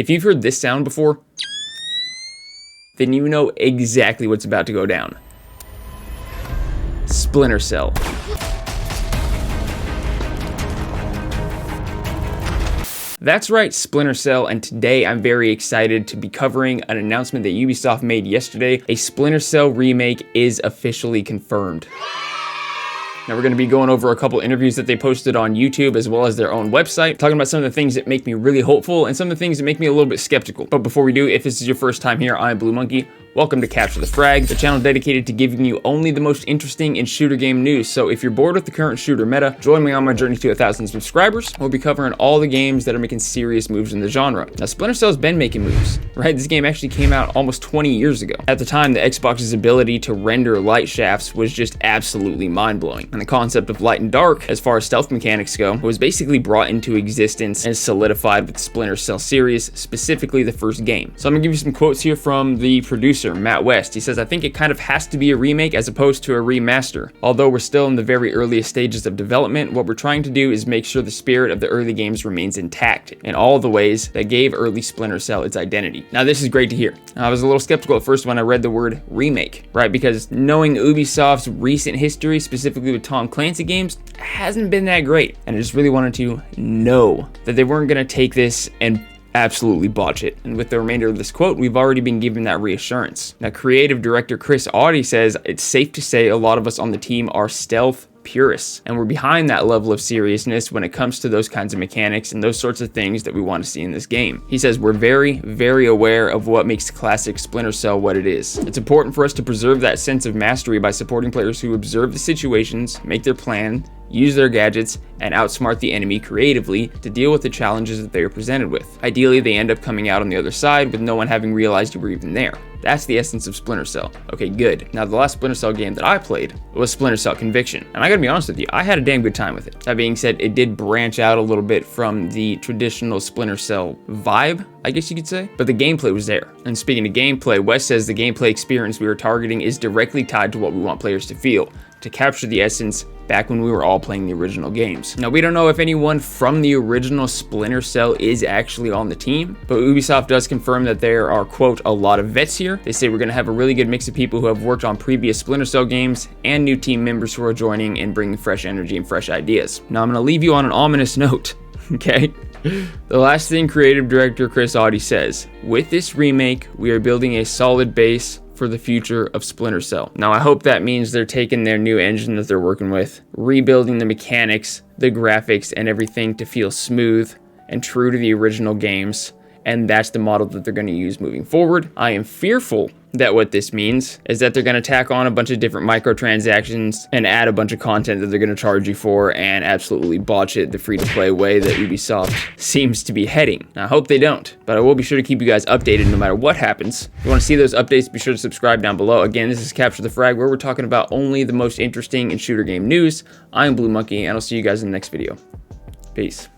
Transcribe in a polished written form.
If you've heard this sound before, then you know exactly what's about to go down. Splinter Cell. That's right, Splinter Cell, and today I'm very excited to be covering an announcement that Ubisoft made yesterday. A Splinter Cell remake is officially confirmed. Now we're going to be going over a couple interviews that they posted on YouTube as well as their own website, talking about some of the things that make me really hopeful and some of the things that make me a little bit skeptical. But before we do, if this is your first time here, I'm Blue Monkey. Welcome to Capture the Frag, the channel dedicated to giving you only the most interesting in shooter game news. So if you're bored with the current shooter meta, join me on my journey to 1,000 subscribers. We'll be covering all the games that are making serious moves in the genre. Now, Splinter Cell's been making moves, right? This game actually came out almost 20 years ago. At the time, the Xbox's ability to render light shafts was just absolutely mind-blowing. And the concept of light and dark, as far as stealth mechanics go, was basically brought into existence and solidified with the Splinter Cell series, specifically the first game. So I'm gonna give you some quotes here from the producer, Matt West. He says, "I think it kind of has to be a remake as opposed to a remaster. Although we're still in the very earliest stages of development, what we're trying to do is make sure the spirit of the early games remains intact in all the ways that gave early Splinter Cell its identity." Now, this is great to hear. I was a little skeptical at first when I read the word remake, right? Because knowing Ubisoft's recent history, specifically with Tom Clancy games, hasn't been that great. And I just really wanted to know that they weren't going to take this and absolutely botch it. And with the remainder of this quote, we've already been given that reassurance. Now, creative director Chris Audi says, "It's safe to say a lot of us on the team are stealth purists, and we're behind that level of seriousness when it comes to those kinds of mechanics and those sorts of things that we want to see in this game." He says, "We're very, very aware of what makes classic Splinter Cell what it is. It's important for us to preserve that sense of mastery by supporting players who observe the situations, make their plan, use their gadgets, and outsmart the enemy creatively to deal with the challenges that they are presented with. Ideally, they end up coming out on the other side with no one having realized you were even there." That's the essence of Splinter Cell. Okay, good. Now, the last Splinter Cell game that I played was Splinter Cell Conviction. And I gotta be honest with you, I had a damn good time with it. That being said, it did branch out a little bit from the traditional Splinter Cell vibe, I guess you could say, but the gameplay was there. And speaking of gameplay, Wes says the gameplay experience we were targeting is directly tied to what we want players to feel, to capture the essence back when we were all playing the original games. Now, we don't know if anyone from the original Splinter Cell is actually on the team, but Ubisoft does confirm that there are, quote, "a lot of vets here." They say we're gonna have a really good mix of people who have worked on previous Splinter Cell games and new team members who are joining and bringing fresh energy and fresh ideas. Now, I'm gonna leave you on an ominous note, okay? The last thing creative director Chris Audi says, "With this remake, we are building a solid base for the future of Splinter Cell." Now, I hope that means they're taking their new engine that they're working with, rebuilding the mechanics, the graphics, and everything to feel smooth and true to the original games, and that's the model that they're going to use moving forward. I am fearful that what this means is that they're going to tack on a bunch of different microtransactions and add a bunch of content that they're going to charge you for and absolutely botch it the free-to-play way that Ubisoft seems to be heading. Now, I hope they don't, but I will be sure to keep you guys updated no matter what happens. If you want to see those updates, be sure to subscribe down below. Again, this is Capture the Frag, where we're talking about only the most interesting in shooter game news. I'm Blue Monkey, and I'll see you guys in the next video. Peace.